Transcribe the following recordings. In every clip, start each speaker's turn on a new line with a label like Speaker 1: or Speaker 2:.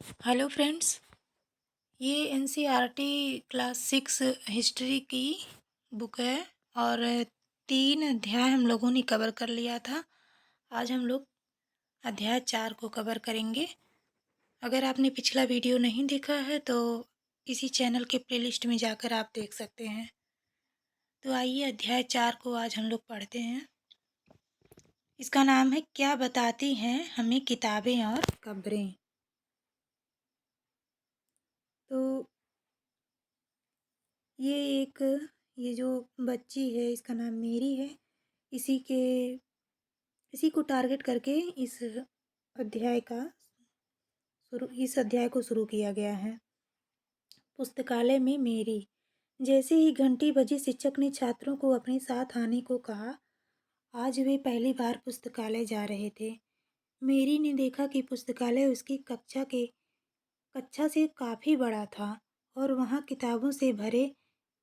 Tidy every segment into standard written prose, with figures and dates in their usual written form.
Speaker 1: Hello friends, ये NCERT class 6 history की book है और 3 अध्याय हम लोगों ने कवर कर लिया था। आज हम लोग अध्याय 4 को कवर करेंगे। अगर आपने पिछला वीडियो नहीं देखा है तो इसी चैनल के प्लेलिस्ट में जाकर आप देख सकते हैं। तो आइए अध्याय 4 को आज हम लोग पढ़ते हैं। इसका नाम है क्या बताती हैं हमें किताबें और कब्रें। तो ये एक ये जो बच्ची है इसका नाम मेरी है। इसी के इसी को टारगेट करके इस अध्याय को शुरू किया गया है। पुस्तकालय में मेरी। जैसे ही घंटी बजी शिक्षक ने छात्रों को अपने साथ आने को कहा। आज वे पहली बार पुस्तकालय जा रहे थे। मेरी ने देखा कि पुस्तकालय उसकी कक्षा से काफ़ी बड़ा था और वहाँ किताबों से भरे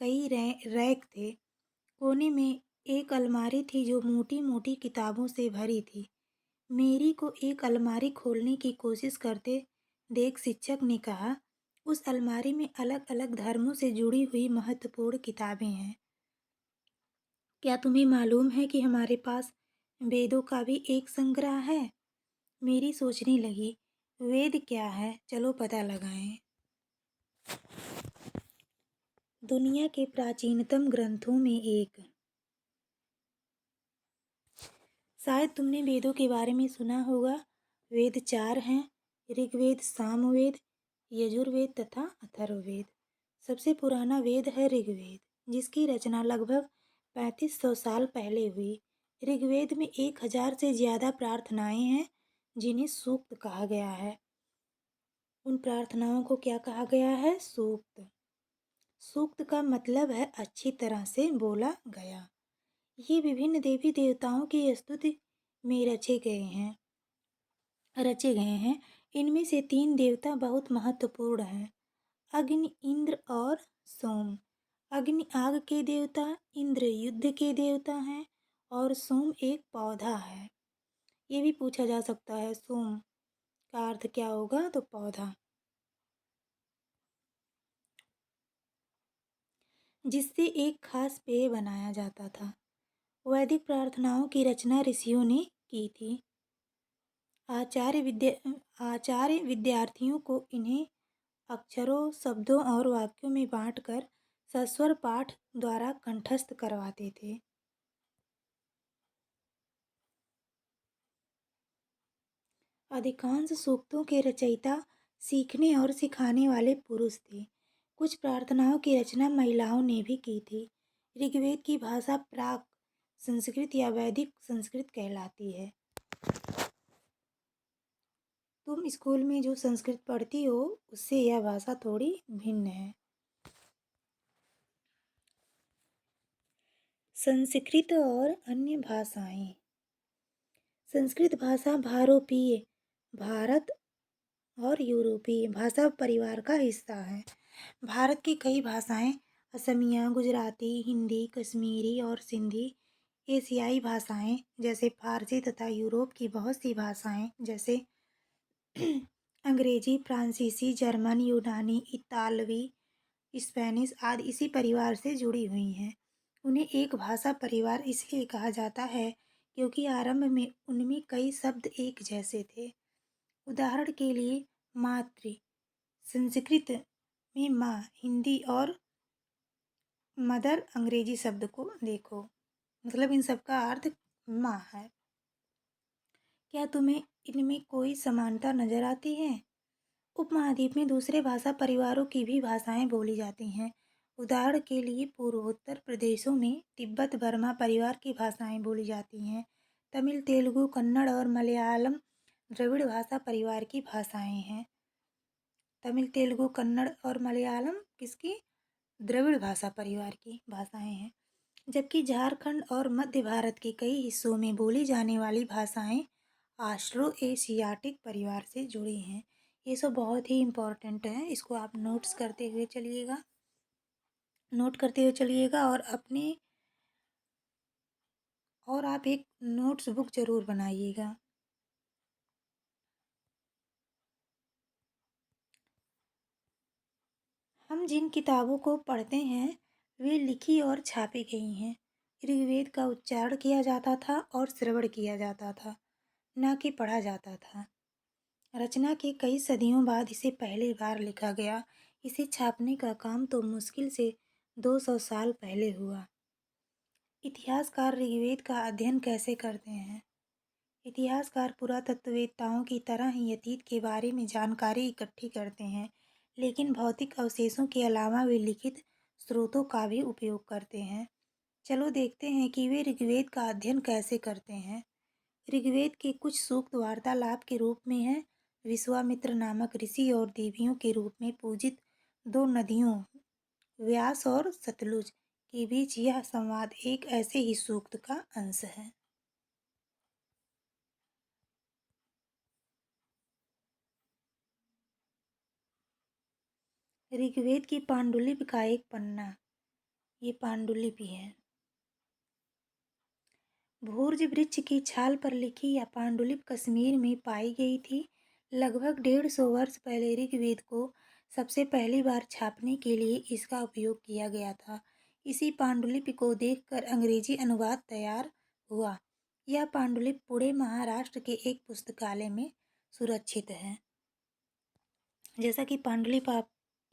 Speaker 1: कई रैक थे। कोने में एक अलमारी थी जो मोटी मोटी किताबों से भरी थी। मेरी को एक अलमारी खोलने की कोशिश करते देख शिक्षक ने कहा, उस अलमारी में अलग अलग धर्मों से जुड़ी हुई महत्वपूर्ण किताबें हैं। क्या तुम्हें मालूम है कि हमारे पास वेदों का भी एक संग्रह है? मेरी सोचने लगी, वेद क्या है, चलो पता लगाएं। दुनिया के प्राचीनतम ग्रंथों में एक। शायद तुमने वेदों के बारे में सुना होगा। वेद 4 हैं, ऋग्वेद, सामवेद, यजुर्वेद तथा अथर्ववेद। सबसे पुराना वेद है ऋग्वेद, जिसकी रचना लगभग 3500 साल पहले हुई। ऋग्वेद में 1000 से ज़्यादा प्रार्थनाएं हैं, जिन्हें सूक्त कहा गया है। उन प्रार्थनाओं को क्या कहा गया है? सूक्त। सूक्त का मतलब है अच्छी तरह से बोला गया। ये विभिन्न देवी देवताओं की स्तुति में रचे गए हैं। इनमें से 3 देवता बहुत महत्वपूर्ण हैं, अग्नि, इंद्र और सोम। अग्नि आग के देवता, इंद्र युद्ध के देवता हैं और सोम एक पौधा है। ये भी पूछा जा सकता है, सोम का अर्थ क्या होगा? तो पौधा। जिससे एक खास पेय बनाया जाता था। वैदिक प्रार्थनाओं की रचना ऋषियों ने की थी। आचार्य विद्यार्थियों को इन्हें अक्षरों, शब्दों और वाक्यों में बांटकर सस्वर पाठ द्वारा कंठस्थ करवाते थे। अधिकांश सूक्तों के रचयिता सीखने और सिखाने वाले पुरुष थे। कुछ प्रार्थनाओं की रचना महिलाओं ने भी की थी। ऋग्वेद की भाषा प्राक संस्कृत या वैदिक संस्कृत कहलाती है। तुम स्कूल में जो संस्कृत पढ़ती हो उससे यह भाषा थोड़ी भिन्न है। संस्कृत और अन्य भाषाएं। संस्कृत भाषा भारोपीय, भारत और यूरोपीय भाषा परिवार का हिस्सा है। भारत की कई भाषाएं, असमिया, गुजराती, हिंदी, कश्मीरी और सिंधी, एशियाई भाषाएं जैसे फारसी तथा यूरोप की बहुत सी भाषाएं जैसे अंग्रेजी, फ्रांसीसी, जर्मन, यूनानी, इतालवी, स्पेनिश आदि इसी परिवार से जुड़ी हुई हैं। उन्हें एक भाषा परिवार इसलिए कहा जाता है क्योंकि आरंभ में उनमें कई शब्द एक जैसे थे। उदाहरण के लिए मातृ संस्कृत में माँ, हिंदी और मदर अंग्रेजी शब्द को देखो, मतलब इन सब का अर्थ माँ है। क्या तुम्हें इनमें कोई समानता नजर आती है? उपमहाद्वीप में दूसरे भाषा परिवारों की भी भाषाएं बोली जाती हैं। उदाहरण के लिए पूर्वोत्तर प्रदेशों में तिब्बत बर्मा परिवार की भाषाएं बोली जाती हैं। तमिल, तेलुगु, कन्नड़ और मलयालम द्रविड़ भाषा परिवार की भाषाएं हैं। तमिल, तेलुगु, कन्नड़ और मलयालम किसकी? द्रविड़ भाषा परिवार की भाषाएं हैं। जबकि झारखंड और मध्य भारत के कई हिस्सों में बोली जाने वाली भाषाएं ऑस्ट्रो एशियाटिक परिवार से जुड़ी हैं। ये सब बहुत ही इम्पोर्टेंट है, इसको आप नोट करते हुए चलिएगा और आप एक नोट्स बुक ज़रूर बनाइएगा। हम जिन किताबों को पढ़ते हैं वे लिखी और छापी गई हैं। ऋग्वेद का उच्चारण किया जाता था और श्रवण किया जाता था, ना कि पढ़ा जाता था। रचना के कई सदियों बाद इसे पहली बार लिखा गया। इसे छापने का काम तो मुश्किल से 200 साल पहले हुआ। इतिहासकार ऋग्वेद का अध्ययन कैसे करते हैं? इतिहासकार पुरातत्ववेत्ताओं की तरह ही अतीत के बारे में जानकारी इकट्ठी करते हैं, लेकिन भौतिक अवशेषों के अलावा वे लिखित स्रोतों का भी उपयोग करते हैं। चलो देखते हैं कि वे ऋग्वेद का अध्ययन कैसे करते हैं। ऋग्वेद के कुछ सूक्त वार्तालाप के रूप में हैं। विश्वामित्र नामक ऋषि और देवियों के रूप में पूजित दो नदियों व्यास और सतलुज के बीच यह संवाद एक ऐसे ही सूक्त का अंश है। ऋग्वेद की पांडुलिपि का एक पन्ना, ये पांडुलिपि है। भूर्ज वृक्ष की छाल पर लिखी यह पांडुलिपि कश्मीर में पाई गई थी। लगभग 150 वर्ष पहले ऋग्वेद को सबसे पहली बार छापने के लिए इसका उपयोग किया गया था। इसी पांडुलिपि को देखकर अंग्रेजी अनुवाद तैयार हुआ। यह पांडुलिपि पुणे महाराष्ट्र के एक पुस्तकालय में सुरक्षित है। जैसा कि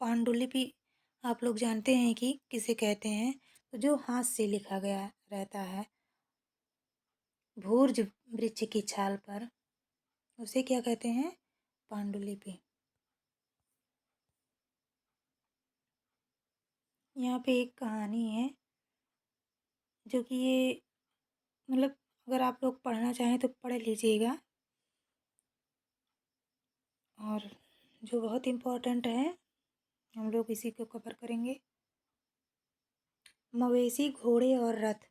Speaker 1: पांडुलिपि आप लोग जानते हैं कि किसे कहते हैं, तो जो हाथ से लिखा गया रहता है भूर्ज वृक्ष की छाल पर, उसे क्या कहते हैं? पांडुलिपि। यहाँ पे एक कहानी है जो कि ये मतलब अगर आप लोग पढ़ना चाहें तो पढ़ लीजिएगा, और जो बहुत इम्पोर्टेंट है हम लोग इसी को कवर करेंगे। मवेशी, घोड़े और रथ।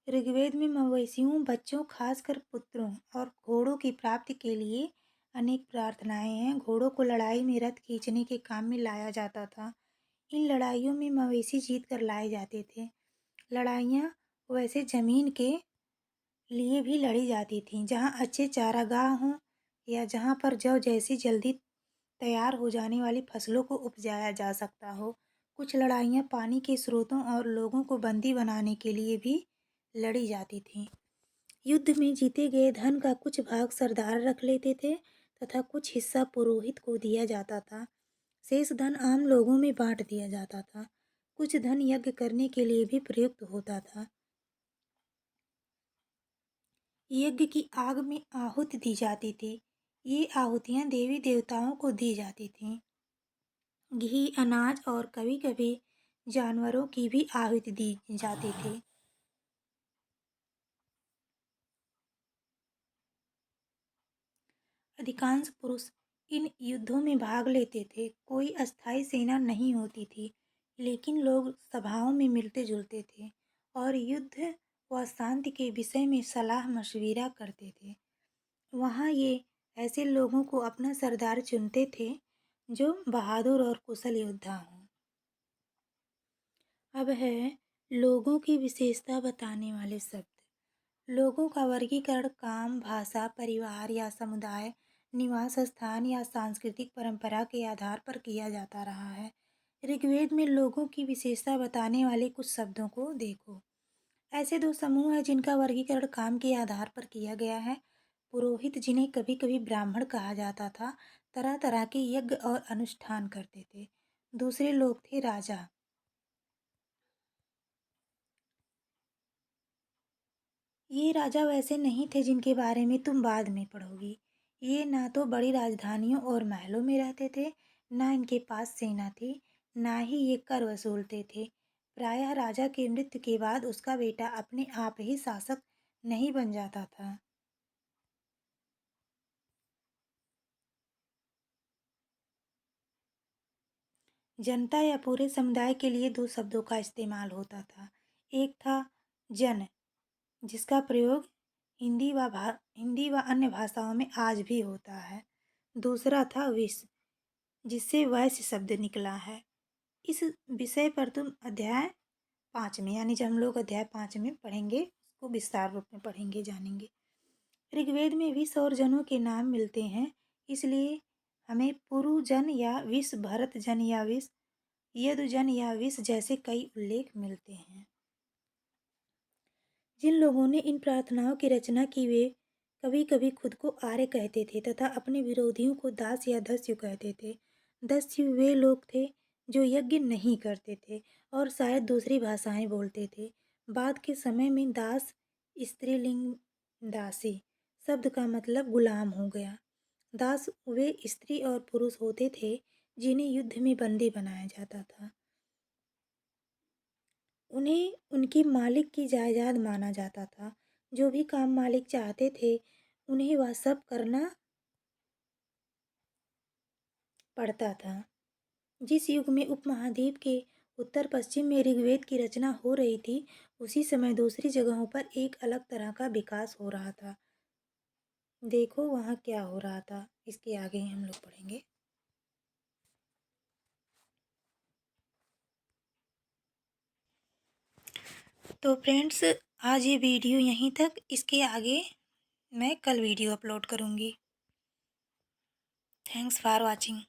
Speaker 1: ऋग्वेद में मवेशियों, बच्चों, खासकर पुत्रों और घोड़ों की प्राप्ति के लिए अनेक प्रार्थनाएं हैं। घोड़ों को लड़ाई में रथ खींचने के काम में लाया जाता था। इन लड़ाइयों में मवेशी जीत कर लाए जाते थे। लड़ाइयाँ वैसे जमीन के लिए भी लड़ी जाती थीं, जहाँ अच्छे चारागाह हों या जहाँ पर जौ जैसी जल्दी तैयार हो जाने वाली फसलों को उपजाया जा सकता हो। कुछ लड़ाइयाँ पानी के स्रोतों और लोगों को बंदी बनाने के लिए भी लड़ी जाती थीं। युद्ध में जीते गए धन का कुछ भाग सरदार रख लेते थे तथा कुछ हिस्सा पुरोहित को दिया जाता था। शेष धन आम लोगों में बांट दिया जाता था। कुछ धन यज्ञ करने के लिए भी प्रयुक्त होता था। यज्ञ की आग में आहुति दी जाती थी। ये आहुतियाँ देवी देवताओं को दी जाती थीं। घी, अनाज और कभी-कभी जानवरों की भी आहुति दी जाती थी। अधिकांश पुरुष इन युद्धों में भाग लेते थे। कोई अस्थायी सेना नहीं होती थी, लेकिन लोग सभाओं में मिलते जुलते थे और युद्ध व शांति के विषय में सलाह मशविरा करते थे। वहाँ ये ऐसे लोगों को अपना सरदार चुनते थे जो बहादुर और कुशल योद्धा हों। अब है लोगों की विशेषता बताने वाले शब्द। लोगों का वर्गीकरण काम, भाषा, परिवार या समुदाय, निवास स्थान या सांस्कृतिक परंपरा के आधार पर किया जाता रहा है। ऋग्वेद में लोगों की विशेषता बताने वाले कुछ शब्दों को देखो। ऐसे दो समूह हैं जिनका वर्गीकरण काम के आधार पर किया गया है। पुरोहित, जिन्हें कभी कभी ब्राह्मण कहा जाता था, तरह तरह के यज्ञ और अनुष्ठान करते थे। दूसरे लोग थे राजा। ये राजा वैसे नहीं थे जिनके बारे में तुम बाद में पढ़ोगी। ये ना तो बड़ी राजधानियों और महलों में रहते थे, ना इनके पास सेना थी, ना ही ये कर वसूलते थे। प्रायः राजा के मृत्यु के बाद उसका बेटा अपने आप ही शासक नहीं बन जाता था। जनता या पूरे समुदाय के लिए दो शब्दों का इस्तेमाल होता था। एक था जन, जिसका प्रयोग हिंदी व अन्य भाषाओं में आज भी होता है। दूसरा था विश्व, जिससे वैश्य शब्द निकला है। इस विषय पर तुम अध्याय 5 में, यानी जब हम लोग अध्याय 5 में पढ़ेंगे, उसको विस्तार रूप में पढ़ेंगे, जानेंगे। ऋग्वेद में विश्व और जनों के नाम मिलते हैं, इसलिए हमें पुरु जन या विश्व, भरत जन या विश्व, यदुजन या विष जैसे कई उल्लेख मिलते हैं। जिन लोगों ने इन प्रार्थनाओं की रचना की वे कभी कभी खुद को आर्य कहते थे तथा अपने विरोधियों को दास या दस्यु कहते थे। दस्यु वे लोग थे जो यज्ञ नहीं करते थे और शायद दूसरी भाषाएं बोलते थे। बाद के समय में दास स्त्रीलिंग दासी शब्द का मतलब गुलाम हो गया। दास वे स्त्री और पुरुष होते थे जिन्हें युद्ध में बंदी बनाया जाता था। उन्हें उनकी मालिक की जायदाद माना जाता था। जो भी काम मालिक चाहते थे उन्हें वह सब करना पड़ता था। जिस युग में उपमहाद्वीप के उत्तर पश्चिम में ऋग्वेद की रचना हो रही थी उसी समय दूसरी जगहों पर एक अलग तरह का विकास हो रहा था। देखो वहाँ क्या हो रहा था, इसके आगे हम लोग पढ़ेंगे। तो फ्रेंड्स आज ये वीडियो यहीं तक, इसके आगे मैं कल वीडियो अपलोड करूँगी। Thanks for watching.